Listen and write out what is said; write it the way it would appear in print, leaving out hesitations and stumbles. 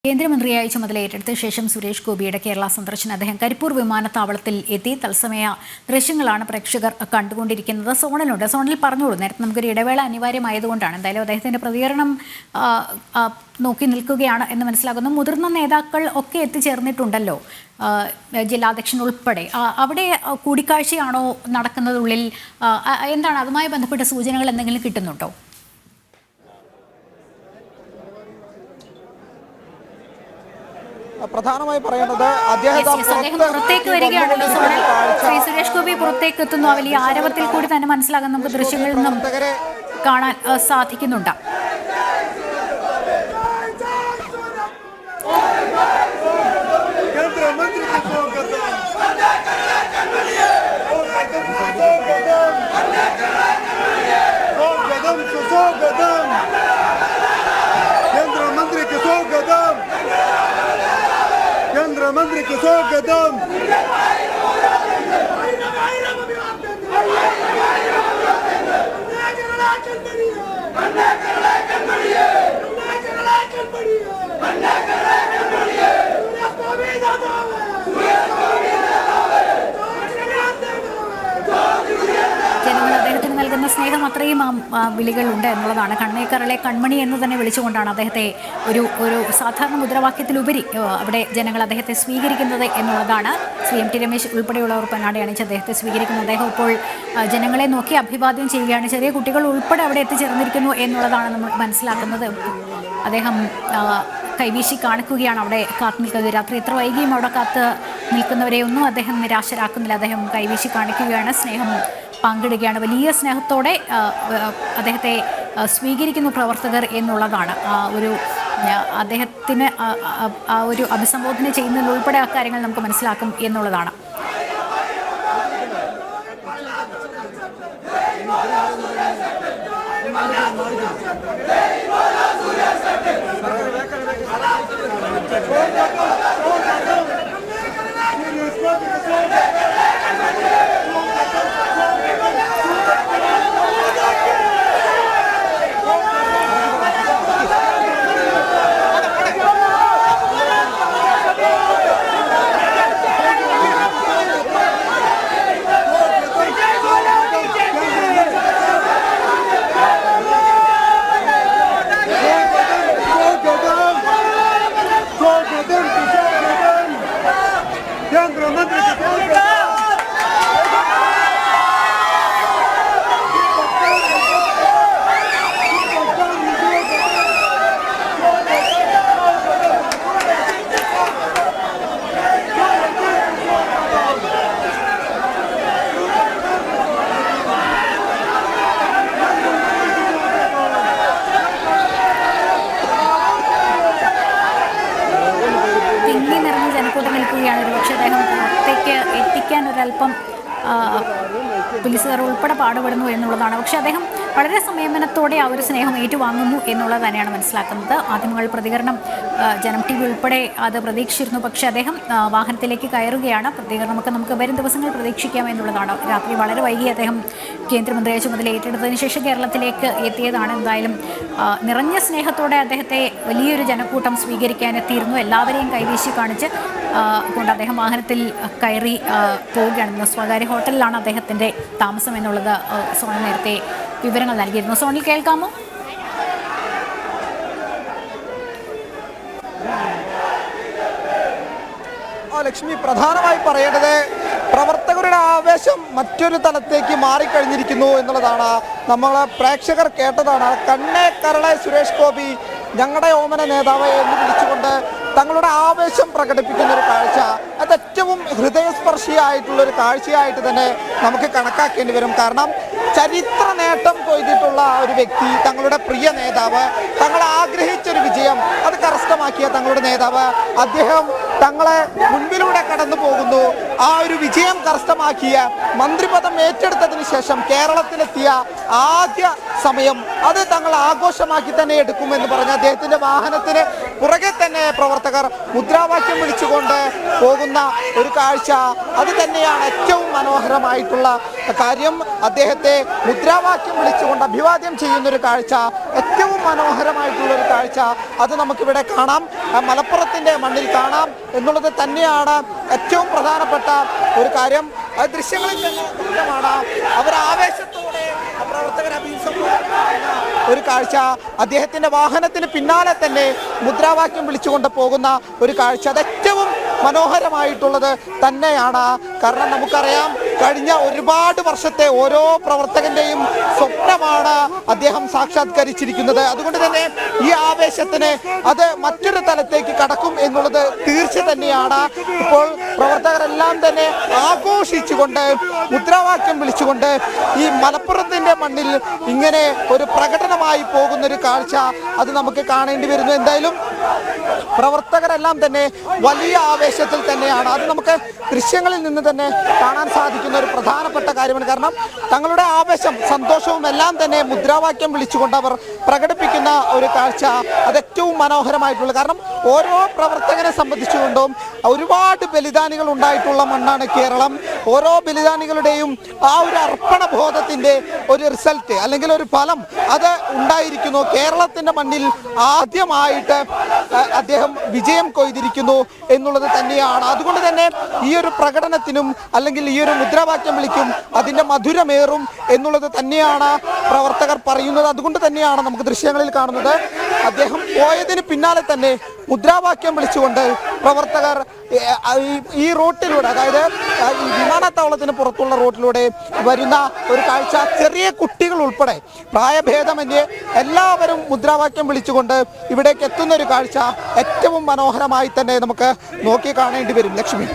കേന്ദ്രമന്ത്രിയായി ചുമതലയേറ്റെടുത്ത ശേഷം സുരേഷ് ഗോപിയുടെ കേരള സന്ദർശനം അദ്ദേഹം കരിപ്പൂർ വിമാനത്താവളത്തിൽ എത്തി തത്സമയ ദൃശ്യങ്ങളാണ് പ്രേക്ഷകർ കണ്ടുകൊണ്ടിരിക്കുന്നത്. സോണൽ പറഞ്ഞോളൂ. നേരത്തെ നമുക്കൊരു ഇടവേള അനിവാര്യമായതുകൊണ്ടാണ്. എന്തായാലും അദ്ദേഹത്തിൻ്റെ പ്രതികരണം നോക്കി നിൽക്കുകയാണ് എന്ന് മനസ്സിലാക്കുന്നു. മുതിർന്ന നേതാക്കൾ ഒക്കെ എത്തിച്ചേർന്നിട്ടുണ്ടല്ലോ, ജില്ലാധ്യക്ഷൻ ഉൾപ്പെടെ. അവിടെ കൂടിക്കാഴ്ചയാണോ നടക്കുന്നതുള്ളിൽ? എന്താണ് അതുമായി ബന്ധപ്പെട്ട സൂചനകൾ എന്തെങ്കിലും കിട്ടുന്നുണ്ടോ? പ്രധാനമായി പറയേണ്ടത് അദ്ദേഹം പുറത്തേക്ക് വരികയാണല്ലോ. ശ്രീ സുരേഷ് ഗോപി പുറത്തേക്ക് എത്തുന്നു. വലിയ ആരവത്തിൽ കൂടി തന്നെ മനസ്സിലാകാൻ നമുക്ക് ദൃശ്യങ്ങളിൽ നിന്നും കാണാൻ സാധിക്കുന്നുണ്ട്. मंत्री के स्वागतम അദ്ദേഹത്തിന് നൽകുന്ന സ്നേഹം അത്രയും വിളികളുണ്ട് എന്നുള്ളതാണ്. കണ്ണേക്കരളെ കൺമണി എന്ന് തന്നെ വിളിച്ചുകൊണ്ടാണ് അദ്ദേഹത്തെ ഒരു സാധാരണ മുദ്രാവാക്യത്തിലുപരി അവിടെ ജനങ്ങൾ അദ്ദേഹത്തെ സ്വീകരിക്കുന്നത് എന്നുള്ളതാണ്. ശ്രീ എം ടി രമേശ് ഉൾപ്പെടെയുള്ളവർ പൊന്നാട അണിച്ച് അദ്ദേഹത്തെ സ്വീകരിക്കുന്നത്. അദ്ദേഹം ഇപ്പോൾ ജനങ്ങളെ നോക്കി അഭിവാദ്യം ചെയ്യുകയാണ്. ചെറിയ കുട്ടികൾ ഉൾപ്പെടെ അവിടെ എത്തിച്ചേർന്നിരിക്കുന്നു എന്നുള്ളതാണ് നമ്മൾ മനസ്സിലാക്കുന്നത്. അദ്ദേഹം കൈവീശി കാണിക്കുകയാണ് അവിടെ കാത്തു നിൽക്കുന്നത്. രാത്രി എത്ര വൈകിയും അവിടെ കാത്ത് നിൽക്കുന്നവരെ ഒന്നും അദ്ദേഹം നിരാശരാക്കുന്നില്ല. അദ്ദേഹം കൈവീശി കാണിക്കുകയാണ്, സ്നേഹം പങ്കിടുകയാണ്. വലിയ സ്നേഹത്തോടെ അദ്ദേഹത്തെ സ്വീകരിക്കുന്ന പ്രവർത്തകർ എന്നുള്ളതാണ്. അദ്ദേഹത്തിന് ഒരു അഭിസംബോധന ചെയ്യുന്നതിൽ ഉൾപ്പെടെ അക്കാര്യങ്ങൾ നമുക്ക് മനസ്സിലാക്കും എന്നുള്ളതാണ്. ഒരുപക്ഷെ അദ്ദേഹം പുറത്തേക്ക് എത്തിക്കാൻ ഒരല്പം പോലീസുകാർ ഉൾപ്പെടെ പാടുപെടുന്നു എന്നുള്ളതാണ്. പക്ഷേ അദ്ദേഹം വളരെ സംയമനത്തോടെ ആ ഒരു സ്നേഹം ഏറ്റുവാങ്ങുന്നു എന്നുള്ളത് തന്നെയാണ് മനസ്സിലാക്കുന്നത്. മാധ്യമങ്ങൾ പ്രതികരണം ജനം ടി വി ഉൾപ്പെടെ അത് പ്രതീക്ഷിച്ചിരുന്നു. പക്ഷേ അദ്ദേഹം വാഹനത്തിലേക്ക് കയറുകയാണ്. പ്രതികരണമൊക്കെ നമുക്ക് വരും ദിവസങ്ങൾ പ്രതീക്ഷിക്കാം എന്നുള്ളതാണ്. രാത്രി വളരെ വൈകി അദ്ദേഹം കേന്ദ്രമന്ത്രിയായ ചുമതല ഏറ്റെടുത്തതിന് ശേഷം കേരളത്തിലേക്ക് എത്തിയതാണ്. എന്തായാലും നിറഞ്ഞ സ്നേഹത്തോടെ അദ്ദേഹത്തെ വലിയൊരു ജനക്കൂട്ടം സ്വീകരിക്കാനെത്തിയിരുന്നു. എല്ലാവരെയും കൈവീശി കാണിച്ച് കൊണ്ട് അദ്ദേഹം വാഹനത്തിൽ കയറി പോവുകയാണ്. സ്വകാര്യ ഹോട്ടലിലാണ് അദ്ദേഹത്തിൻ്റെ താമസം എന്നുള്ളത് സോണൽ നേരത്തെ വിവരങ്ങൾ നൽകിയിരുന്നു. സോണൽ കേൾക്കാമോ? ലക്ഷ്മി, പ്രധാനമായി പറയേണ്ടത് പ്രവർത്തകരുടെ ആവേശം മറ്റൊരു തലത്തേക്ക് മാറിക്കഴിഞ്ഞിരിക്കുന്നു എന്നുള്ളതാണ്. നമ്മൾ പ്രേക്ഷകർ കേട്ടതാണ്. കണ്ണേക്കരളെ സുരേഷ് ഗോപി ഞങ്ങളുടെ ഓമന നേതാവ് എന്ന് വിളിച്ചുകൊണ്ട് തങ്ങളുടെ ആവേശം പ്രകടിപ്പിക്കുന്ന ഒരു കാഴ്ച, അത് ഏറ്റവും ഹൃദയസ്പർശിയായിട്ടുള്ളൊരു കാഴ്ചയായിട്ട് തന്നെ നമുക്ക് കണക്കാക്കേണ്ടി വരും. കാരണം ചരിത്ര നേട്ടം കൊയ്തിട്ടുള്ള ഒരു വ്യക്തി, തങ്ങളുടെ പ്രിയ നേതാവ്, തങ്ങൾ ആഗ്രഹിച്ചൊരു വിജയം അത് കരസ്ഥമാക്കിയ തങ്ങളുടെ നേതാവ്, അദ്ദേഹം തങ്ങളെ മുൻപിലൂടെ കടന്നു പോകുന്നു. ആ ഒരു വിജയം കരസ്ഥമാക്കിയ മന്ത്രിപദം ഏറ്റെടുത്തതിന് ശേഷം കേരളത്തിലെത്തിയ ആദ്യ സമയം അത് തങ്ങൾ ആഘോഷമാക്കി തന്നെ എടുക്കുമെന്ന് പറഞ്ഞ അദ്ദേഹത്തിൻ്റെ വാഹനത്തിന് പുറകെ തന്നെ പ്രവർത്തകർ മുദ്രാവാക്യം വിളിച്ചുകൊണ്ട് പോകുന്ന ഒരു കാഴ്ച, അത് തന്നെയാണ് ഏറ്റവും മനോഹരമായിട്ടുള്ള കാര്യം. അദ്ദേഹത്തെ മുദ്രാവാക്യം വിളിച്ചുകൊണ്ട് അഭിവാദ്യം ചെയ്യുന്നൊരു കാഴ്ച, ഏറ്റവും മനോഹരമായിട്ടുള്ളൊരു കാഴ്ച അത് നമുക്കിവിടെ കാണാം. മലപ്പുറത്തിൻ്റെ മണ്ണിൽ കാണാം എന്നുള്ളത് തന്നെയാണ് ഏറ്റവും പ്രധാനപ്പെട്ട ഒരു കാര്യം. ദൃശ്യങ്ങളിൽ തന്നെ വ്യക്തമാണ്. അവർ ആവേശത്തോടെ പ്രവർത്തകരെ അഭിസംബോധന ഒരു കാഴ്ച, അദ്ദേഹത്തിൻ്റെ വാഹനത്തിന് പിന്നാലെ തന്നെ മുദ്രാവാക്യം വിളിച്ചുകൊണ്ട് പോകുന്ന ഒരു കാഴ്ച, അത് ഏറ്റവും മനോഹരമായിട്ടുള്ളത് തന്നെയാണ്. കാരണം നമുക്കറിയാം, കഴിഞ്ഞ ഒരുപാട് വർഷത്തെ ഓരോ പ്രവർത്തകന്റെയും സ്വപ്നമാണ് അദ്ദേഹം സാക്ഷാത്കരിച്ചിരിക്കുന്നത്. അതുകൊണ്ട് തന്നെ ഈ ആവേശത്തിന് അത് മറ്റൊരു തലത്തേക്ക് കടക്കും എന്നുള്ളത് തീർച്ച തന്നെയാണ്. ഇപ്പോൾ പ്രവർത്തകരെല്ലാം തന്നെ ആഘോഷിച്ചുകൊണ്ട് മുദ്രാവാക്യം വിളിച്ചുകൊണ്ട് ഈ മലപ്പുറത്തിന്റെ മണ്ണിൽ ഇങ്ങനെ ഒരു പ്രകടനമായി പോകുന്നൊരു കാഴ്ച അത് നമുക്ക് കാണേണ്ടി വരുന്നു. എന്തായാലും പ്രവർത്തകരെല്ലാം തന്നെ വലിയ ആവേശത്തിൽ തന്നെയാണ്. അത് നമുക്ക് ദൃശ്യങ്ങളിൽ നിന്ന് തന്നെ കാണാൻ സാധിക്കുന്ന ഒരു പ്രധാനപ്പെട്ട കാര്യമാണ്. കാരണം തങ്ങളുടെ ആവേശം, സന്തോഷവും എല്ലാം തന്നെ മുദ്രാവാക്യം വിളിച്ചുകൊണ്ട് അവർ പ്രകടിപ്പിക്കുന്ന ഒരു കാഴ്ച അത് ഏറ്റവും മനോഹരമായിട്ടുള്ളത്. കാരണം ഓരോ പ്രവർത്തകനെ സംബന്ധിച്ചുകൊണ്ടും ഒരുപാട് ബലിദാനികൾ ഉണ്ടായിട്ടുള്ള മണ്ണാണ് കേരളം. ഓരോ ബലിദാനികളുടെയും ആ ഒരു അർപ്പണ ബോധത്തിൻ്റെ ഒരു റിസൾട്ട് അല്ലെങ്കിൽ ഒരു ഫലം അത് ഉണ്ടായിരിക്കുന്നു. കേരളത്തിൻ്റെ മണ്ണിൽ ആദ്യമായിട്ട് അദ്ദേഹം വിജയം കൊയ്തിരിക്കുന്നു എന്നുള്ളത് തന്നെയാണ്. അതുകൊണ്ട് തന്നെ ഈ ഒരു പ്രകടനത്തിനും അല്ലെങ്കിൽ ഈ ഒരു മുദ്രാവാക്യം വിളിക്കും അതിൻ്റെ മധുരമേറും എന്നുള്ളത് തന്നെയാണ് പ്രവർത്തകർ പറയുന്നത്. അതുകൊണ്ട് തന്നെയാണ് നമുക്ക് ദൃശ്യങ്ങളിൽ കാണുന്നത് അദ്ദേഹം പോയതിന് പിന്നാലെ തന്നെ മുദ്രാവാക്യം വിളിച്ചുകൊണ്ട് പ്രവർത്തകർ ഈ റോട്ടിലൂടെ, അതായത് ഈ വിമാനത്താവളത്തിന് പുറത്തുള്ള റോട്ടിലൂടെ വരുന്ന ഒരു കാഴ്ച, ചെറിയ കുട്ടികൾ ഉൾപ്പെടെ പ്രായഭേദമന്യേ എല്ലാവരും മുദ്രാവാക്യം വിളിച്ചുകൊണ്ട് ഇവിടേക്ക് എത്തുന്ന ഒരു കാഴ്ച ഏറ്റവും മനോഹരമായി തന്നെ നമുക്ക് നോക്കി കാണേണ്ടി വരും. ലക്ഷ്മി.